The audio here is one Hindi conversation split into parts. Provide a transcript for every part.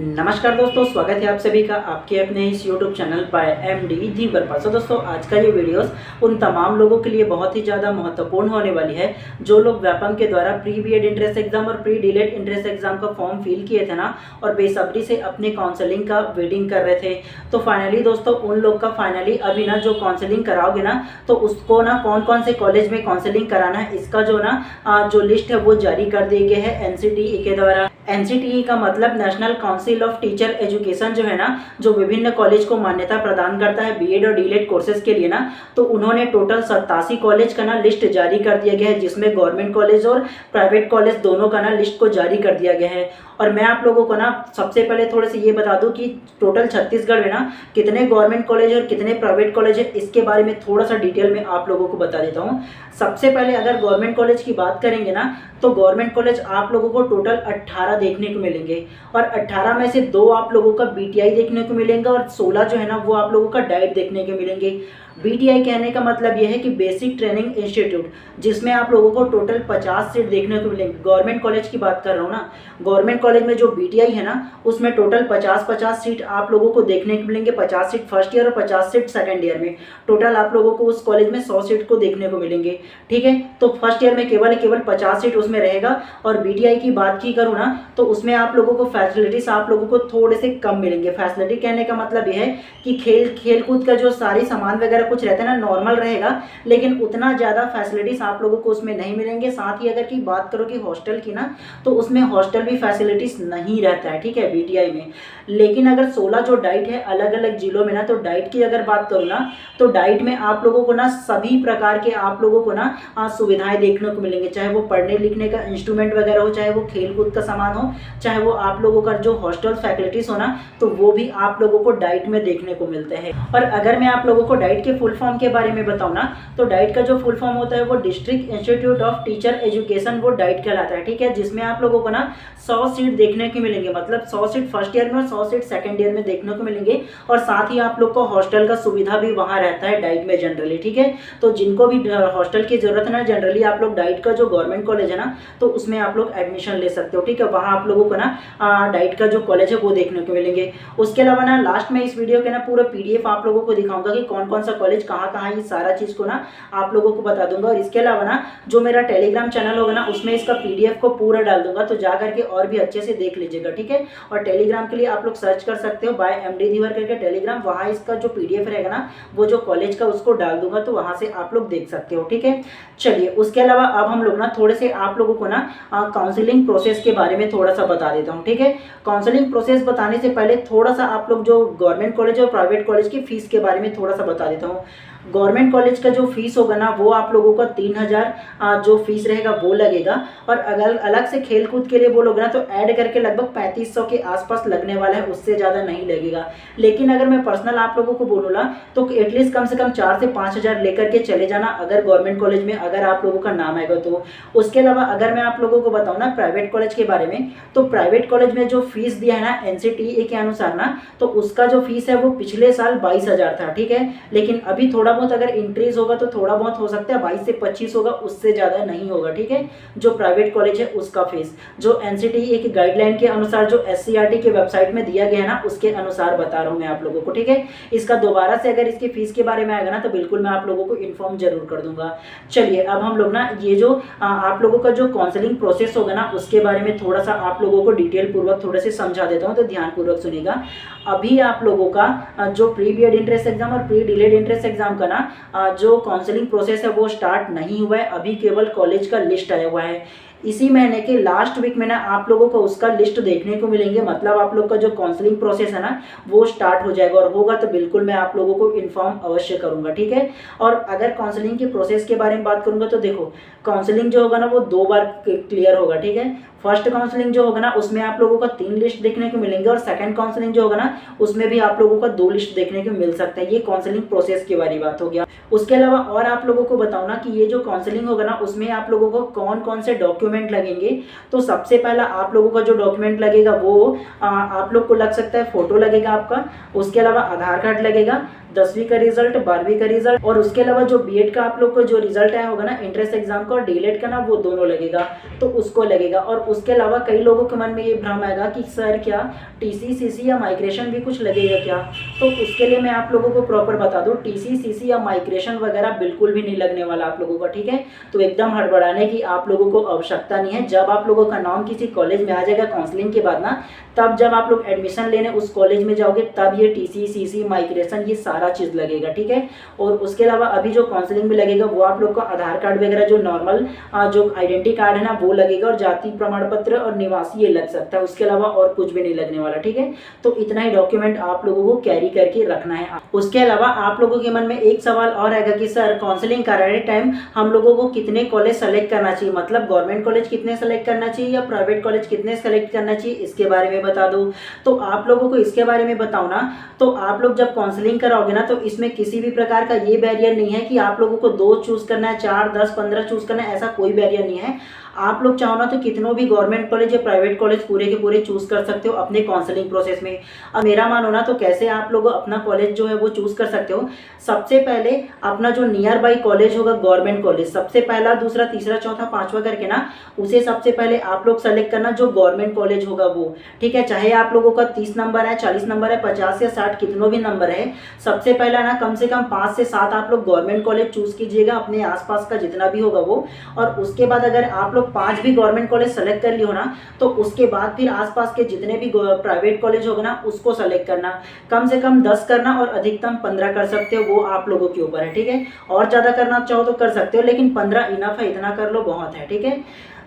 नमस्कार दोस्तों, स्वागत है आप सभी का आपके अपने इस YouTube चैनल पर एमडी धीवर पर। दोस्तों, आज का ये वीडियोस उन तमाम लोगों के लिए बहुत ही ज़्यादा महत्वपूर्ण होने वाली है जो लोग व्यापम के द्वारा प्री बीएड इंट्रेंस एग्जाम और प्री डीलेड इंट्रेंस एग्जाम का फॉर्म फिल किए थे ना, और बेसब्री से अपने काउंसलिंग का वेटिंग कर रहे थे। तो फाइनली दोस्तों, उन लोग का फाइनली अभी ना जो काउंसलिंग कराओगे ना, तो उसको ना कौन कौन से कॉलेज में काउंसलिंग कराना है, इसका जो ना जो लिस्ट है वो जारी कर दी गई है एनसीटीई के द्वारा। एनसीटीई का मतलब national council of teacher education जो है ना, जो विभिन्न कॉलेज को मान्यता प्रदान करता है बीएड और डीलेड कोर्सेज के लिए ना, तो उन्होंने टोटल 87 कॉलेज का ना लिस्ट जारी कर दिया गया है, जिसमें गवर्नमेंट कॉलेज और प्राइवेट कॉलेज दोनों का ना लिस्ट को जारी कर दिया गया है। और मैं आप लोगों को ना सबसे पहले थोड़े से ये बता दूं कि टोटल छत्तीसगढ़ में ना कितने गवर्नमेंट कॉलेज और कितने प्राइवेट कॉलेज है, इसके बारे में थोड़ा सा डिटेल में आप लोगों को बता देता हूँ। सबसे पहले अगर गवर्नमेंट कॉलेज की बात करेंगे ना, तो गवर्नमेंट कॉलेज आप लोगों को टोटल 18 देखने को मिलेंगे, और 18 में से 2 आप लोगों का बीटीआई देखने को मिलेंगे और 16 जो है ना वो आप लोगों का डाइट देखने को मिलेंगे। बीटीआई कहने का मतलब यह है कि बेसिक ट्रेनिंग इंस्टीट्यूट, जिसमें आप लोगों को टोटल 50 सीट देखने को मिलेंगे। गवर्नमेंट कॉलेज की बात कर रहा हूँ ना, गवर्नमेंट कॉलेज में जो बीटीआई है ना, उसमें टोटल 50 सीट आप लोगों को देखने को मिलेंगे। 50 सीट फर्स्ट ईयर और 50 सीट सेकंड ईयर में, टोटल आप लोगों को उस कॉलेज में 100 सीट को देखने को मिलेंगे। ठीक है, तो फर्स्ट ईयर में केवल 50 सीट उसमें रहेगा। और बीटीआई की बात की करूँ ना, तो उसमें आप लोगों को फैसिलिटीज आप लोगों को थोड़े से कम मिलेंगे। फैसिलिटी कहने का मतलब यह है कि खेल कूद का जो सारी सामान वगैरह कुछ रहता है ना, नॉर्मल रहेगा, लेकिन उतना ज़्यादा फैसिलिटीज आप लोगों को उसमें नहीं मिलेंगे। साथ ही अगर की बात करो कि हॉस्टल की ना, तो उसमें हॉस्टल भी फैसिलिटीज नहीं रहता है, ठीक है, बीटीआई में। लेकिन अगर 16 जो डाइट है अलग अलग जिलों में ना, तो डाइट की अगर बात करूँ ना, तो डाइट में आप लोगों को ना सभी प्रकार के आप लोगों को ना सुविधाएं देखने को मिलेंगे, चाहे वो पढ़ने लिखने का इंस्ट्रूमेंट वगैरह हो, चाहे वो खेल कूद का सामान हो, चाहे वो आप लोगों का जो हॉस्टल फैसिलिटीज हो ना, तो वो भी आप लोगों को डाइट में देखने को मिलते हैं। और अगर मैं आप लोगों को डाइट के फुल फॉर्म के बारे में बताऊं ना, तो डाइट का जो फुल फॉर्म होता है वो district institute of teacher education, वो डाइट कहलाता है। ठीक है, जिसमें आप लोगों को ना 100 सीट देखने को मिलेंगे, मतलब 100 सीट फर्स्ट ईयर में और 100 सीट सेकंड ईयर में देखने को मिलेंगे। और साथ ही आप लोग को हॉस्टल का सुविधा भी वहाँ रहता है डाइट में जनरली। ठीक है, तो जिनको भी हॉस्टल की जरूरत है ना, जनरली आप लोग डाइट का जो गवर्नमेंट कॉलेज है ना, तो उसमें आप लोग एडमिशन ले सकते हो। ठीक है, वहाँ आप लोगों को ना डाइट का जो कॉलेज है वो देखने को मिलेंगे। उसके अलावा ना लास्ट में इस वीडियो के ना पूरा पीडीएफ आप लोगों को दिखाऊंगा कि कौन कौन सा कॉलेज कहाँ कहाँ, ये सारा चीज़ को ना आप लोगों को बता दूंगा। और इसके अलावा ना जो मेरा टेलीग्राम चैनल होगा ना, उसमें इसका पीडीएफ को पूरा डाल दूंगा, तो जा करके और भी अच्छे से देख लीजिएगा। ठीक है, और टेलीग्राम के लिए आप लोग सर्च कर सकते हो बाय एमडी धीवर करके टेलीग्राम, वहाँ इसका जो पीडीएफ रहेगा ना, वो जो कॉलेज का उसको डाल दूंगा, तो वहाँ से आप लोग देख सकते हो। ठीक है, चलिए उसके अलावा अब हम लोग ना थोड़े से आप लोगों को ना काउंसलिंग प्रोसेस के बारे में थोड़ा सा बता देता हूँ। ठीक है, काउंसलिंग प्रोसेस बताने से पहले थोड़ा सा आप लोग जो गवर्नमेंट कॉलेज और प्राइवेट कॉलेज की फीस के बारे में थोड़ा सा बता देता हूँ। गवर्नमेंट कॉलेज का जो फीस होगा ना, वो आप लोगों का 3000 जो फीस रहेगा वो लगेगा। और अगर अलग से खेल कूद के लिए बोलोगे ना, तो ऐड करके लगभग 3500 के आसपास लगने वाला है, उससे ज़्यादा नहीं लगेगा। लेकिन अगर मैं पर्सनल आप लोगों को बोलूँ ना, तो एटलीस्ट कम से कम 4 से 5000 लेकर के चले जाना, अगर गवर्नमेंट कॉलेज में अगर आप लोगों का नाम आएगा तो। उसके अलावा अगर मैं आप लोगों को बताऊँ ना प्राइवेट कॉलेज के बारे में, तो प्राइवेट कॉलेज में जो फीस दिया है ना एनसीटीई के अनुसार ना, तो उसका जो फीस है वो पिछले साल 22000 था। ठीक है, लेकिन अभी थोड़ा बहुत अगर इंक्रीज होगा तो थोड़ा बहुत हो सकता है 22 से 25 होगा, उससे ज़्यादा नहीं होगा। ठीक है, जो प्राइवेट कॉलेज है उसका फीस जो एनसीटीई की गाइडलाइन के अनुसार जो एससीईआरटी के वेबसाइट में दिया गया है ना, उसके अनुसार बता रहा हूँ मैं आप लोगों को। ठीक है, इसका दोबारा से अगर इसकी फीस के बारे में आएगा ना, तो बिल्कुल मैं आप लोगों को इन्फॉर्म जरूर कर दूंगा। चलिए अब हम लोग ना ये जो आप लोगों का जो काउंसलिंग प्रोसेस होगा ना, उसके बारे में थोड़ा सा आप लोगों को डिटेल पूर्वक थोड़े से समझा देता हूँ, तो ध्यान पूर्वक सुनिएगा। अभी आप लोगों का जो प्री बीएड इंट्रेंस एग्जाम और प्री डीलेड इंट्रेंस एग्जाम का ना जो काउंसलिंग प्रोसेस है वो स्टार्ट नहीं हुआ है, अभी केवल कॉलेज का लिस्ट आया हुआ है। इसी महीने के लास्ट वीक में ना आप लोगों को उसका लिस्ट देखने को मिलेंगे, मतलब आप लोग का जो काउंसलिंग प्रोसेस है ना वो स्टार्ट हो जाएगा, और होगा तो बिल्कुल मैं आप लोगों को इन्फॉर्म अवश्य करूंगा। ठीक है, और अगर काउंसलिंग के प्रोसेस के बारे में बात करूंगा, तो देखो काउंसलिंग जो होगा ना वो 2 बार क्लियर होगा। ठीक है, फर्स्ट काउंसलिंग जो होगा ना, उसमें आप लोगों का 3 लिस्ट देखने को मिलेंगे, और सेकंड काउंसलिंग जो होगा ना, उसमें भी आप लोगों का 2 लिस्ट देखने को मिल सकता है। ये काउंसलिंग प्रोसेस की वाली बात हो गया। उसके अलावा और आप लोगों को बताऊँ ना कि ये जो काउंसलिंग होगा ना, उसमें आप लोगों को कौन कौन से डॉक्यूमेंट लगेंगे। तो सबसे पहला आप लोगों का जो डॉक्यूमेंट लगेगा वो आप लोग को लग सकता है फोटो लगेगा आपका, उसके अलावा आधार कार्ड लगेगा, 10वीं का रिजल्ट, 12वीं का रिजल्ट, और उसके अलावा जो बीएड का आप लोग को जो रिजल्ट आया होगा ना इंट्रेंस एग्जाम का और डीएलएड का ना, वो दोनों लगेगा, तो उसको लगेगा। और उसके अलावा कई लोगों के मन में ये भ्रम आएगा कि सर क्या टीसी सीसी या माइग्रेशन भी कुछ लगेगा क्या, तो उसके लिए मैं आप लोगों को प्रॉपर बता दूं, टीसी सीसी या माइग्रेशन वगैरह बिल्कुल भी नहीं लगने वाला आप लोगों का, ठीक है। तो एकदम हड़बड़ाने की आप लोगों को आवश्यकता नहीं है। जब आप लोगों का नाम किसी कॉलेज में आ जाएगा काउंसलिंग के बाद ना, तब जब आप लोग एडमिशन लेने उस कॉलेज में जाओगे, तब ये टीसी सीसी माइग्रेशन ये सारा चीज़ लगेगा, ठीक है। और उसके अलावा अभी जो काउंसलिंग में लगेगा वो आप लोग का आधार कार्ड वगैरह जो नॉर्मल जो आइडेंटिटी कार्ड है ना वो लगेगा, और जाति प्रमाण पत्र और निवासी ये लग सकता है, उसके अलावा और कुछ भी नहीं लगने वाला, ठीक है। तो इतना ही डॉक्यूमेंट आप लोगों को कैरी करके रखना है। उसके अलावा आप लोगों के मन में एक सवाल और आएगा कि सर काउंसलिंग कराने टाइम हम लोगों को कितने कॉलेज सेलेक्ट करना चाहिए, मतलब गवर्नमेंट कॉलेज कितने सेलेक्ट करना चाहिए या प्राइवेट कॉलेज कितने सेलेक्ट करना चाहिए, इसके बारे में बता दो। तो आप लोगों को इसके बारे में बताओ ना, तो आप लोग जब काउंसलिंग कराओगे ना, तो इसमें किसी भी प्रकार का ये बैरियर नहीं है कि आप लोगों को 2 चूज करना है, 4, 10, 15 चूज करना है, ऐसा कोई बैरियर नहीं है। आप लोग चाहो ना तो कितनों भी गवर्नमेंट कॉलेज या प्राइवेट कॉलेज पूरे के पूरे चूज कर सकते हो अपने काउंसलिंग प्रोसेस में। अब मेरा मानो ना, तो कैसे आप लोग अपना कॉलेज जो है वो चूज कर सकते हो। सबसे पहले अपना जो नियर बाई कॉलेज होगा गवर्नमेंट कॉलेज, सबसे पहला, दूसरा, तीसरा, चौथा, पांचवा करके ना, उसे सबसे पहले आप लोग सेलेक्ट करना जो गवर्नमेंट कॉलेज होगा वो, ठीक है। चाहे आप लोगों का 30 नंबर है, 40 नंबर है, 50 या 60 कितनों भी नंबर है, सबसे पहला ना कम से कम 5 से 7 आप लोग गवर्नमेंट कॉलेज चूज कीजिएगा अपने आसपास का जितना भी होगा वो। और उसके बाद अगर आप लोग 5 भी गवर्नमेंट कॉलेज सेलेक्ट कर लियो ना, तो उसके बाद फिर आसपास के जितने भी प्राइवेट कॉलेज होगा ना उसको सेलेक्ट करना। कम से कम 10 करना और अधिकतम 15 कर सकते हो, वो आप लोगों के ऊपर है, ठीक है। और ज़्यादा करना चाहो तो कर सकते हो, लेकिन 15 इनफ है, इतना कर लो बहुत है, ठीक है।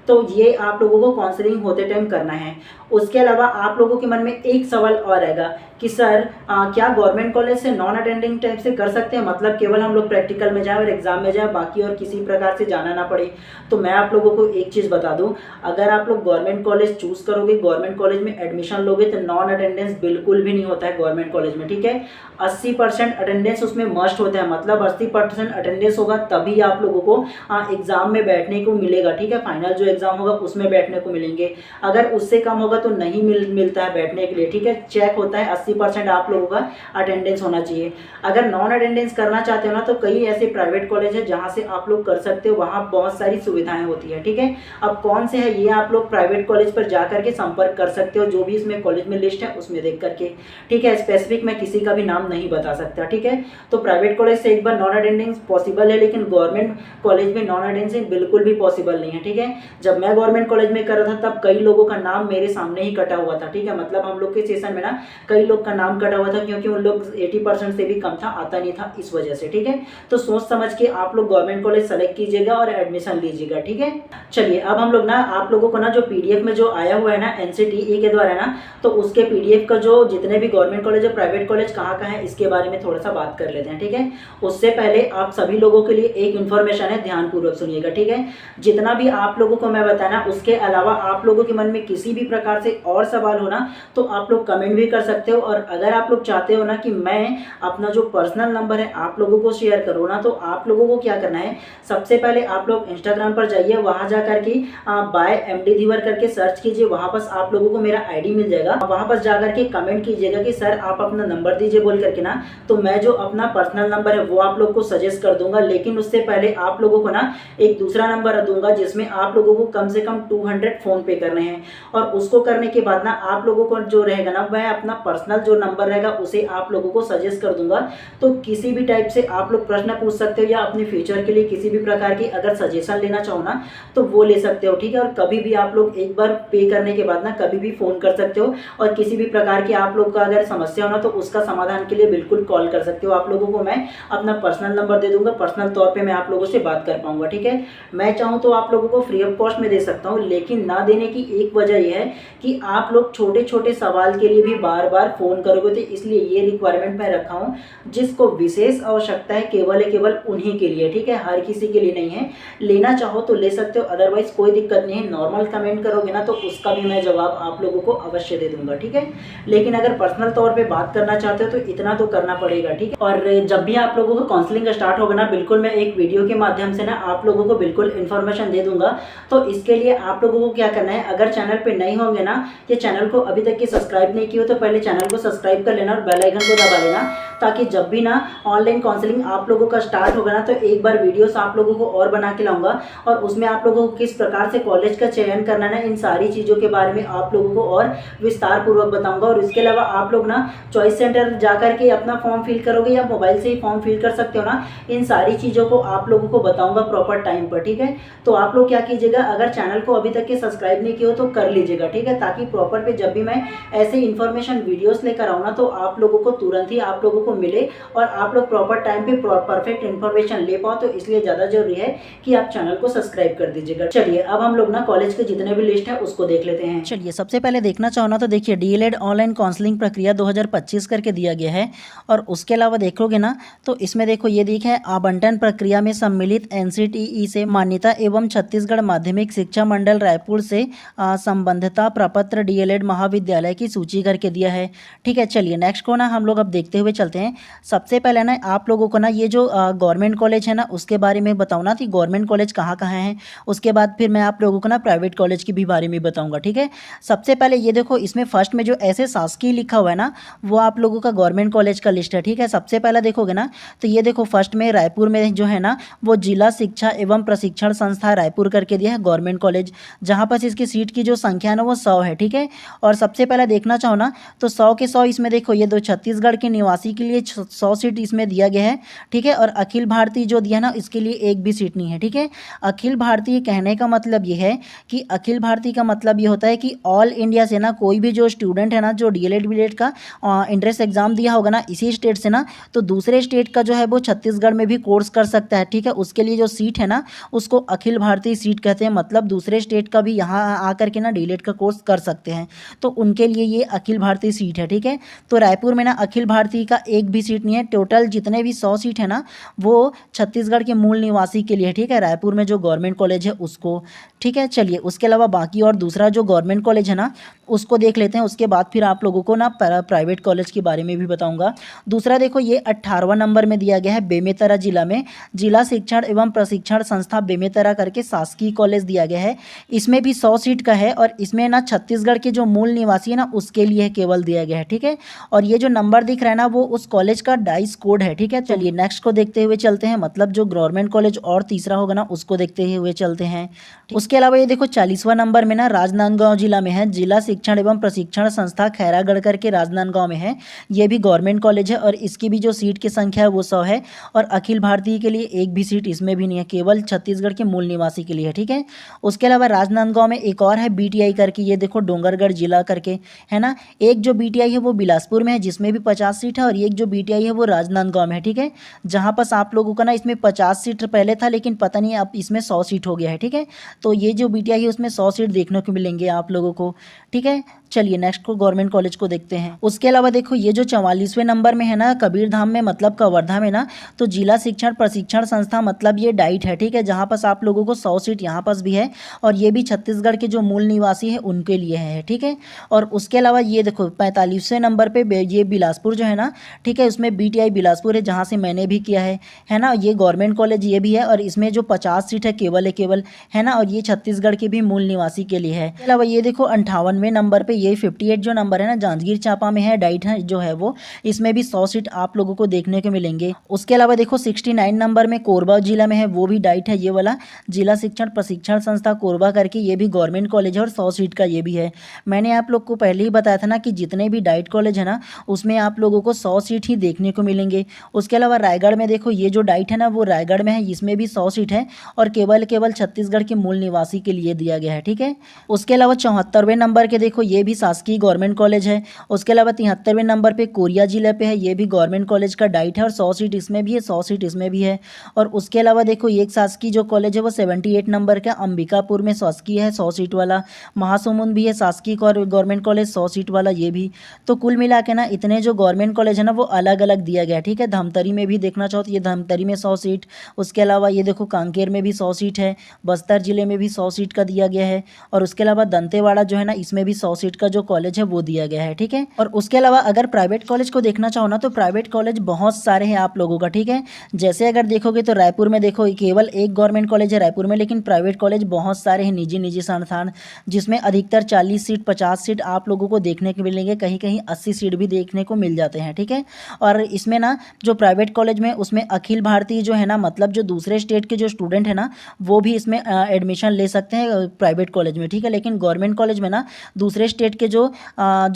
तो ये आप लोगों को काउंसलिंग होते टाइम करना है। उसके अलावा आप लोगों के मन में एक सवाल और आएगा कि सर क्या गवर्नमेंट कॉलेज से नॉन अटेंडिंग टाइप से कर सकते हैं, मतलब केवल हम लोग प्रैक्टिकल में जाएं और एग्जाम में जाएं, बाकी और किसी प्रकार से जाना ना पड़े। तो मैं आप लोगों को एक चीज़ बता दूं, अगर आप लोग गवर्नमेंट कॉलेज चूज करोगे, गवर्नमेंट कॉलेज में एडमिशन लोगे, तो नॉन अटेंडेंस बिल्कुल भी नहीं होता है गवर्नमेंट कॉलेज में, ठीक है। 80% अटेंडेंस उसमें मस्ट होता है, मतलब 80% अटेंडेंस होगा तभी आप लोगों को एग्जाम में बैठने को मिलेगा, ठीक है। फाइनल जो एग्जाम होगा उसमें बैठने को मिलेंगे, अगर उससे कम होगा तो नहीं मिलता है बैठने के लिए, ठीक है। चेक होता है 80% आप लोगों का अटेंडेंस होना चाहिए। अगर नॉन अटेंडेंस करना चाहते हो ना, तो कई ऐसे प्राइवेट कॉलेज है जहाँ से आप लोग कर सकते हो, वहाँ बहुत सारी सुविधाएं होती है, ठीक है। अब कौन से है ये आप लोग प्राइवेट कॉलेज पर जा करके संपर्क कर सकते हो, जो भी इसमें कॉलेज में लिस्ट है उसमें देख करके, ठीक है। स्पेसिफिक मैं किसी का भी नाम नहीं बता सकता, ठीक है। तो प्राइवेट कॉलेज से एक बार नॉन अटेंडेंस पॉसिबल है, लेकिन गवर्नमेंट कॉलेज में नॉन अटेंडेंस बिल्कुल भी पॉसिबल नहीं है, ठीक है। जब मैं गवर्नमेंट कॉलेज में कर रहा था तब कई लोगों का नाम मेरे सामने ही कटा हुआ था, ठीक है। मतलब हम लोग के सेशन में ना कई लोग का नाम कटा हुआ था, क्योंकि उन लोग 80% से भी कम था, आता नहीं था, इस वजह से, ठीक है। तो सोच समझ के आप लोग गवर्नमेंट कॉलेज सेलेक्ट कीजिएगा और एडमिशन लीजिएगा, ठीक है। चलिए अब हम लोग ना आप लोगों को ना जो पीडीएफ में जो आया हुआ है ना एनसीटीई के द्वारा ना, तो उसके पीडीएफ का जो जितने भी गवर्नमेंट कॉलेज और प्राइवेट कॉलेज कहाँ है इसके बारे में थोड़ा सा बात कर लेते हैं, ठीक है। उससे पहले आप सभी लोगों के लिए एक इन्फॉर्मेशन है, ध्यानपूर्वक सुनिएगा, ठीक है। जितना भी आप लोगों को मैं बताना, उसके अलावा आप लोगों के मन में किसी भी प्रकार से और सवाल हो ना, तो आप लोग कमेंट भी कर सकते हो। और अगर आप लोग चाहते हो ना कि मैं अपना जो पर्सनल नंबर है आप लोगों को शेयर करूँ ना, तो आप लोगों को क्या करना है, सबसे पहले आप लोग इंस्टाग्राम पर जाइए, वहाँ जा करके बाय एमडी धीवर करके सर्च कीजिए, वहाँ पर आप लोगों को मेरा आईडी मिल जाएगा। वहाँ पर जा करके कमेंट कीजिएगा कि सर आप अपना नंबर दीजिए बोल करके ना, तो मैं जो अपना पर्सनल नंबर है वो आप लोग को सजेस्ट कर दूंगा। लेकिन उससे पहले आप लोगों को ना एक दूसरा नंबर दूंगा जिसमें आप लोगों को कम से कम 200 फोन पे करने हैं, और उसको करने के बाद ना आप लोगों को जो रहेगा ना, मैं अपना पर्सनल जो नंबर रहेगा उसे आप लोगों को सजेस्ट कर दूंगा। तो किसी भी टाइप से आप लोग प्रश्न पूछ सकते हो, या अपने फ्यूचर के लिए किसी भी प्रकार की अगर सजेशन लेना चाहो ना तो वो ले सकते हो, ठीक है। और कभी भी आप लोग एक बार पे करने के बाद ना कभी भी फ़ोन कर सकते हो, और किसी भी प्रकार की आप लोग का अगर समस्या हो ना तो उसका समाधान के लिए बिल्कुल कॉल कर सकते हो। आप लोगों को मैं अपना पर्सनल नंबर दे दूंगा, पर्सनल तौर पर मैं आप लोगों से बात कर पाऊंगा, ठीक है। मैं चाहूँ तो आप लोगों को फ्री ऑफ कॉस्ट में दे सकता हूँ, लेकिन ना देने की एक वजह यह है कि आप लोग छोटे छोटे सवाल के लिए भी बार बार फ़ोन करोगे, तो इसलिए ये रिक्वायरमेंट मैं रखा हूँ। जिसको विशेष आवश्यकता है केवल उन्हीं के लिए, ठीक है, हर किसी के लिए नहीं है। लेना चाहो तो ले सकते हो, अदरवाइज कोई दिक्कत नहीं है। नॉर्मल कमेंट करोगे ना तो उसका भी मैं जवाब आप लोगों को अवश्य दे दूंगा, ठीक है। लेकिन अगर पर्सनल तौर पे बात करना चाहते हो तो इतना तो करना पड़ेगा, ठीक है। और जब भी आप लोगों को काउंसलिंग स्टार्ट होगा ना, बिल्कुल मैं एक वीडियो के माध्यम से ना आप लोगों को बिल्कुल इन्फॉर्मेशन दे दूंगा। तो इसके लिए आप लोगों को क्या करना है, अगर चैनल पे नए होंगे ना, ये चैनल को अभी तक के सब्सक्राइब नहीं किया हो तो पहले चैनल को सब्सक्राइब कर लेना और बेल आइकन को दबा लेना, ताकि जब भी ना ऑनलाइन काउंसलिंग आप लोगों का स्टार्ट होगा ना तो एक बार वीडियोस आप लोगों को और बना के लाऊंगा और उसमें आप लोगों को किस प्रकार से कॉलेज का चयन करना है, इन सारी चीज़ों के बारे में आप लोगों को और विस्तार पूर्वक बताऊंगा। और इसके अलावा आप लोग ना चॉइस सेंटर जाकर के अपना फॉर्म फिल करोगे या मोबाइल से ही फॉर्म फिल कर सकते हो ना, इन सारी चीज़ों को आप लोगों को बताऊंगा प्रॉपर टाइम पर, ठीक है। तो आप लोग क्या कीजिएगा, अगर चैनल को अभी तक के सब्सक्राइब नहीं किया हो तो कर लीजिएगा, ठीक है, ताकि प्रॉपर पे जब भी मैं ऐसे इन्फॉर्मेशन वीडियोस लेकर आऊँ ना तो आप लोगों को तुरंत ही आप लोगों को मिले और आप लोग प्रॉपर टाइम पे परफेक्ट इन्फॉर्मेशन ले पाओ। तो इसलिए ज़्यादा जरूरी है कि आप चैनल को सब्सक्राइब कर दीजिएगा। चलिए अब हम लोग ना कॉलेज के जितने भी लिस्ट है उसको देख लेते हैं। चलिए सबसे पहले देखना चाहो ना तो देखिए डीएलएड ऑनलाइन काउंसलिंग प्रक्रिया 2025 करके दिया गया है। और उसके अलावा देखोगे ना तो इसमें देखो ये दिखा है आवंटन प्रक्रिया में सम्मिलित एनसीटीई से मान्यता एवं छत्तीसगढ़ माध्यमिक शिक्षा मंडल रायपुर से संबंधता प्रपत्र डीएलएड महाविद्यालय की सूची करके दिया है, ठीक है। चलिए नेक्स्ट को ना हम लोग अब देखते हुए चलते हैं। सबसे पहले ना आप लोगों को ना ये जो गवर्नमेंट कॉलेज है ना उसके बारे में बताऊँ ना कि गवर्नमेंट कॉलेज कहाँ कहाँ है, उसके बाद फिर मैं आप लोगों को ना प्राइवेट कॉलेज के भी बारे में बताऊँगा, ठीक है। सबसे पहले ये देखो इसमें फर्स्ट में जो ऐसे शासकीय लिखा हुआ है ना वो आप लोगों का गवर्नमेंट कॉलेज का लिस्ट है, ठीक है। सबसे पहले देखोगे ना तो ये देखो फर्स्ट में रायपुर में जो है ना वो जिला शिक्षा एवं प्रशिक्षण संस्था रायपुर करके दिया है गवर्नमेंट कॉलेज, जहाँ पर इसकी सीट की जो संख्या है ना वो 100 है, ठीक है। और सबसे पहले देखना चाहो ना तो 100 के 100 इसमें देखो ये दो छत्तीसगढ़ के निवासी के लिए 100 सीट इसमें दिया गया है, ठीक है। और अखिल भारतीय जो दिया ना इसके लिए एक भी सीट नहीं है, ठीक है। अखिल भारतीय कहने का मतलब ये है कि अखिल भारतीय का मतलब ये होता है कि ऑल इंडिया से ना कोई भी जो स्टूडेंट है ना जो डीएलएड बीएड का एंट्रेंस एग्जाम दिया होगा ना इसी स्टेट से ना तो दूसरे स्टेट का जो है वो छत्तीसगढ़ में भी कोर्स कर सकता है, ठीक है। उसके लिए जो सीट है ना उसको अखिल भारतीय सीट कहते हैं, मतलब दूसरे स्टेट का भी यहाँ आकर के ना डीएलएड का कोर्स कर सकते हैं, तो उनके लिए ये अखिल भारतीय सीट है, ठीक है। तो रायपुर में ना अखिल भारतीय का एक भी सीट नहीं है, टोटल जितने भी 100 सीट है ना वो छत्तीसगढ़ के मूल निवासी के लिए, ठीक है, रायपुर में जो गवर्नमेंट कॉलेज है उसको, ठीक है। चलिए उसके अलावा बाकी और दूसरा जो गवर्नमेंट कॉलेज है ना उसको देख लेते हैं, उसके बाद फिर आप लोगों को ना प्राइवेट कॉलेज के बारे में भी बताऊंगा। दूसरा देखो ये 18वां नंबर में दिया गया है बेमेतरा जिला में जिला शिक्षण एवं प्रशिक्षण संस्था बेमेतरा करके शासकीय कॉलेज दिया गया है। इसमें भी 100 सीट का है और इसमें ना छत्तीसगढ़ के जो मूल निवासी है ना उसके लिए केवल दिया गया है, ठीक है। और ये जो नंबर दिख रहा है ना वो उस कॉलेज का डाइस कोड है, ठीक है। चलिए नेक्स्ट को देखते हुए चलते हैं, मतलब जो गवर्नमेंट कॉलेज और तीसरा होगा ना उसको देखते हुए चलते हैं। उसके अलावा ये देखो 40वां नंबर में ना राजनांदगांव जिला में है जिला शिक्षण एवं प्रशिक्षण संस्था खैरागढ़ करके राजनांदगांव में है। ये भी गवर्नमेंट कॉलेज है और इसकी भी जो सीट की संख्या है वो 100 है और अखिल भारतीय के लिए एक भी सीट इसमें भी नहीं है, केवल छत्तीसगढ़ के मूल निवासी के लिए है, ठीक है। उसके अलावा राजनांदगांव में एक और है बीटीआई करके, ये देखो डोंगरगढ़ जिला करके है ना। एक जो बीटीआई है वो बिलासपुर में है जिसमें भी 50 सीट है और एक जो बीटीआई है वो राजनांदगांव में है, ठीक है। जहाँ पर आप लोगों का ना इसमें 50 सीट पहले था लेकिन पता नहीं अब इसमें 100 सीट हो गया है, ठीक है। तो ये जो बीटीआई है उसमें 100 सीट देखने को मिलेंगे आप लोगों को, ठीक है। चलिए नेक्स्ट को गवर्नमेंट कॉलेज को देखते हैं। उसके अलावा देखो ये जो 44वें नंबर में है ना कबीरधाम में मतलब कवर्धा में ना तो जिला शिक्षण प्रशिक्षण संस्था मतलब ये डाइट है, ठीक है, जहाँ पर आप लोगों को 100 सीट यहाँ पर भी है और ये भी छत्तीसगढ़ के जो मूल निवासी है उनके लिए है, ठीक है। और उसके अलावा ये देखो 45वें नंबर पे ये बिलासपुर जो है ना, ठीक है, उसमें बीटीआई बिलासपुर है जहाँ से मैंने भी किया है ना। ये गवर्नमेंट कॉलेज ये भी है और इसमें जो 50 सीट है केवल है ना और ये छत्तीसगढ़ के भी मूल निवासी के लिए है। इसके अलावा ये देखो 58वें नंबर पे ये 58 जो नंबर है ना जांजगीर चांपा में है डाइट है जो है वो, इसमें भी 100 सीट आप लोगों को देखने को मिलेंगे। उसके अलावा देखो 69 नंबर में कोरबा जिला में है वो भी डाइट है, ये वाला जिला शिक्षण प्रशिक्षण संस्था कोरबा करके, ये भी गवर्नमेंट कॉलेज है और 100 सीट का ये भी है। मैंने आप लोग को पहले ही बताया था ना कि जितने भी डाइट कॉलेज है ना उसमें आप लोगों को 100 सीट ही देखने को मिलेंगे। उसके अलावा रायगढ़ में देखो ये जो डाइट है ना वो रायगढ़ में है, इसमें भी 100 सीट है और केवल छत्तीसगढ़ के मूल निवासी के लिए दिया गया है, ठीक है। उसके अलावा 74वें नंबर के देखो ये भी शासकीय गवर्नमेंट कॉलेज है। उसके अलावा 73वें नंबर पे कोरिया जिले पे है, ये भी गवर्नमेंट कॉलेज का डाइट है और 100 सीट इसमें भी है, 100 सीट इसमें भी है। और उसके अलावा देखो एक शासकीय जो कॉलेज है वो 78 नंबर का अंबिकापुर में शासकीय है 100 सीट वाला, महासमुंद भी है शासकीय गवर्नमेंट कॉलेज 100 सीट वाला ये भी। तो कुल मिला के ना इतने जो गवर्नमेंट कॉलेज है ना वो अलग अलग दिया गया, ठीक है। धमतरी में भी देखना चाहो तो ये धमतरी में 100 सीट, उसके अलावा ये देखो कांकेर में भी 100 सीट है, बस्तर जिले में भी 100 सीट का दिया गया है और उसके अलावा दंतेवाड़ा जो है ना इसमें भी 100 सीट सीट का जो कॉलेज है वो दिया गया है, ठीक है। और उसके अलावा अगर प्राइवेट कॉलेज को देखना चाहो ना, तो प्राइवेट कॉलेज बहुत सारे हैं आप लोगों का, ठीक है। जैसे अगर देखोगे तो रायपुर में देखो केवल एक गवर्नमेंट कॉलेज है रायपुर में, लेकिन प्राइवेट कॉलेज बहुत सारे हैं, निजी निजी संस्थान, जिसमें अधिकतर 40 सीट 50 सीट आप लोगों को देखने को मिलेंगे, कहीं कहीं 80 सीट भी देखने को मिल जाते हैं, ठीक है। और इसमें ना जो प्राइवेट कॉलेज में उसमें अखिल भारतीय जो है ना, मतलब जो दूसरे स्टेट के जो स्टूडेंट है ना वो भी इसमें एडमिशन ले सकते हैं प्राइवेट कॉलेज में, ठीक है। लेकिन गवर्नमेंट कॉलेज में ना दूसरे स्टेट के जो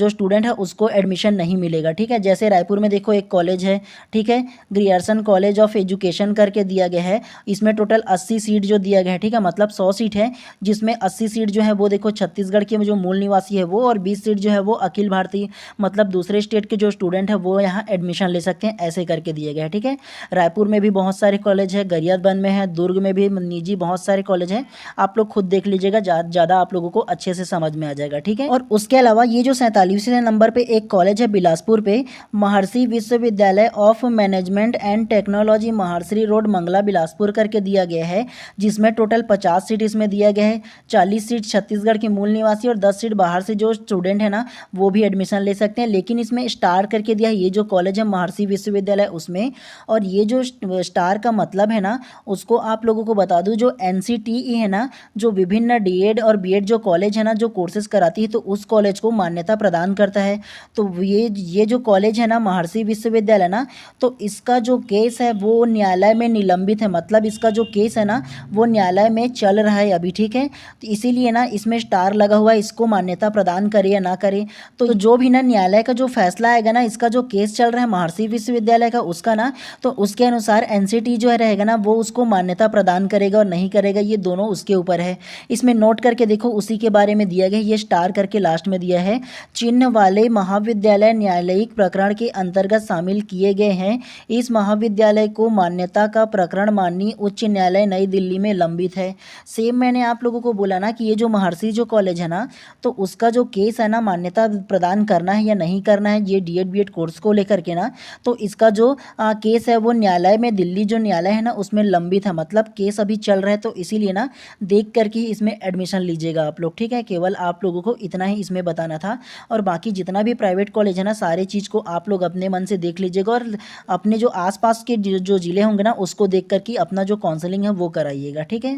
स्टूडेंट है उसको एडमिशन नहीं मिलेगा, ठीक है। जैसे रायपुर में देखो एक कॉलेज है, ठीक है, ग्रियर्सन कॉलेज ऑफ एजुकेशन करके दिया गया है। इसमें टोटल 80 सीट जो दिया गया है, ठीक है, मतलब 100 सीट है, जिसमें 80 सीट जो है वो देखो छत्तीसगढ़ के जो मूल निवासी है वो, और 20 सीट जो है वो अखिल भारतीय मतलब दूसरे स्टेट के जो स्टूडेंट है वो यहाँ एडमिशन ले सकते हैं, ऐसे करके दिया गया है, ठीक है। रायपुर में भी बहुत सारे कॉलेज है, गरियाबंद में है, दुर्ग में भी निजी बहुत सारे कॉलेज हैं, आप लोग खुद देख लीजिएगा, ज़्यादा आप लोगों को अच्छे से समझ में आ जाएगा, ठीक है। और उसके अलावा ये जो 47वें नंबर पे एक कॉलेज है बिलासपुर पे, महर्षि विश्वविद्यालय of management and technology, Maharshi road, Mangla, Bilaspur करके दिया गया है, जिसमें टोटल 50 सीट इसमें दिया गया है। 40 सीट छत्तीसगढ़ के मूल निवासी और 10 सीट बाहर से जो स्टूडेंट है ना वो भी एडमिशन ले सकते हैं। लेकिन इसमें स्टार करके दिया है, ये जो कॉलेज है महर्षि विश्वविद्यालय उसमें, और ये जो स्टार का मतलब है ना उसको आप लोगों को बता दूं, जो NCTE है ना, जो विभिन्न DED और BEd जो कॉलेज है ना जो कोर्सेज कराती है, तो उस कॉलेज को मान्यता प्रदान करता है। तो ये जो कॉलेज है ना महर्षि विश्वविद्यालय ना, तो इसका जो केस है वो न्यायालय में निलंबित है, मतलब इसका जो केस है ना वो न्यायालय में चल रहा है अभी, ठीक है। तो इसीलिए ना इसमें स्टार लगा हुआ है, इसको मान्यता प्रदान करे या ना करे, तो जो भी ना न्यायालय का जो फैसला आएगा ना, इसका जो केस चल रहा है महर्षि विश्वविद्यालय का उसका ना, तो उसके अनुसार NCTE जो है रहेगा ना वो उसको मान्यता प्रदान करेगा और नहीं करेगा, ये दोनों उसके ऊपर है। इसमें नोट करके देखो उसी के बारे में दिया गया है, ये स्टार करके लास्ट में दिया है, चिन्ह वाले महाविद्यालय न्यायालयिक प्रकरण के अंतर्गत शामिल किए गए हैं। इस महाविद्यालय को मान्यता का प्रकरण माननीय उच्च न्यायालय नई दिल्ली में लंबित है। सेम मैंने आप लोगों को बोला ना कि ये जो महर्षि जो कॉलेज है ना, तो उसका जो केस है ना मान्यता प्रदान करना है या नहीं करना है, ये DED BEd कोर्स को लेकर के ना, तो इसका जो केस है वो न्यायालय में, दिल्ली जो न्यायालय है ना उसमें लंबित है, मतलब केस अभी चल रहा है। तो इसीलिए ना देख करके इसमें एडमिशन लीजिएगा आप लोग, ठीक है। केवल आप लोगों को इतना ही इसमें बताना था, और बाकी जितना भी प्राइवेट कॉलेज है ना सारे चीज़ को आप लोग अपने मन से देख लीजिएगा, और अपने जो आसपास के जो जिले होंगे ना उसको देख करके अपना जो काउंसलिंग है वो कराइएगा, ठीक है।